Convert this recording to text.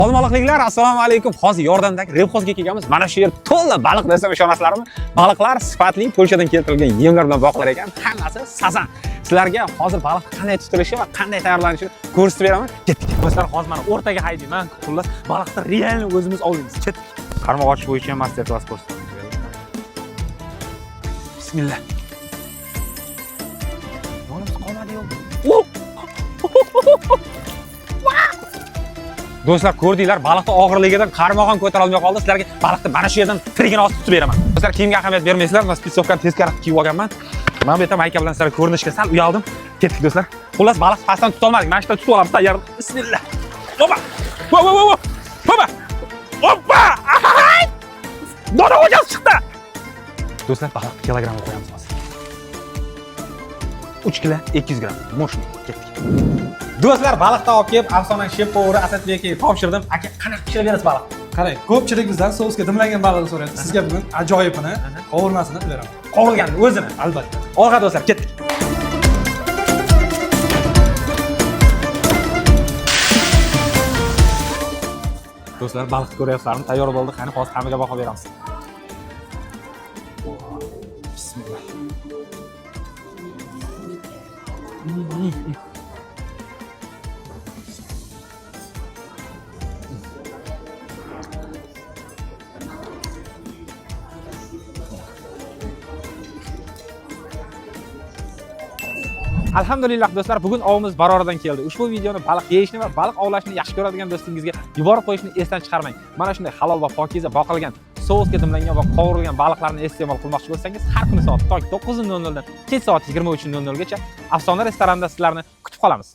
Olmaliqliklar, assalomu alaykum. Hozir yordamdagi revxozga kelganmiz. Mana shu yer to'la baliq desam ishonasizlarmi? Baliqlar sifatli Polshadan keltirilgan yemlar bilan boqilar ekan. Hammasi sazan. Sizlarga hozir baliq qanday tutilishi va qanday tayyorlanishini ko'rsatib beraman. Ketdik. Do'stlar, hozir mana o'rtaga haydayman. Xullas, baliqni realni o'zimiz olamiz. Ketdik. Qarmoq ochish bo'yicha master klass ko'rsataman. Bismillah. Yo'limiz qolmadi-yu. Do'stlar, ko'rdinglar, baliqning og'irligidan qarmoq ham ko'tara olmay qoldi. Sizlarga baliqni mana shu yerdan tirigini osib tutib beraman. Do'stlar, kiyimga ahamiyat bermaysizlar. Men spitsovkani teskari kiyib olganman. Men bu yerda mayka bilan sizlarga ko'rinishga sal uyaldim. Ketdik do'stlar. Xullas, baliq pastdan tuta olmadik. Mana shunday tutib olamiz. Tayyor. Bismillah. Hoppa. Hoppa. Hoppa. Doda o'jasi chiqdi. Do'stlar, baliqni kilogramga qo'yamiz hozir. 3 kilo 200 gram. Moshni ketdik. Do'stlar, baliqni olib kelib, afsona shef poveri Asadbekka topshirdim. Aka, qanaqa pishirib berasiz baliq? Qarang, ko'pchilik bizdan sousga dimlangan baliqni so'rayapti. Sizga bugun ajoyibini, qovurmasini beraman. Qovurilganini o'zini. Albatta. Olg'a do'stlar, ketdik. Do'stlar, baliqni ko'ryapsizlarmi? Tayyor bo'ldi. Qani hozir ta'miga baho beramiz. Bismillah. Alhamdulillah do'stlar, bugun ovimiz baroridan keldi. Ushbu videoni baliq yeyishni va baliq ovlashni yaxshi ko'radigan do'stingizga yuborib qo'yishni esdan chiqarmang. Mana shunday halol va pokiza boqilgan, sousga dimlangan va qovurilgan baliqlarni iste'mol qilmoqchi bo'lsangiz, har kuni soat 9:00 dan kech soat 23:00 gacha Afsona restoranida sizlarni kutib qolamiz.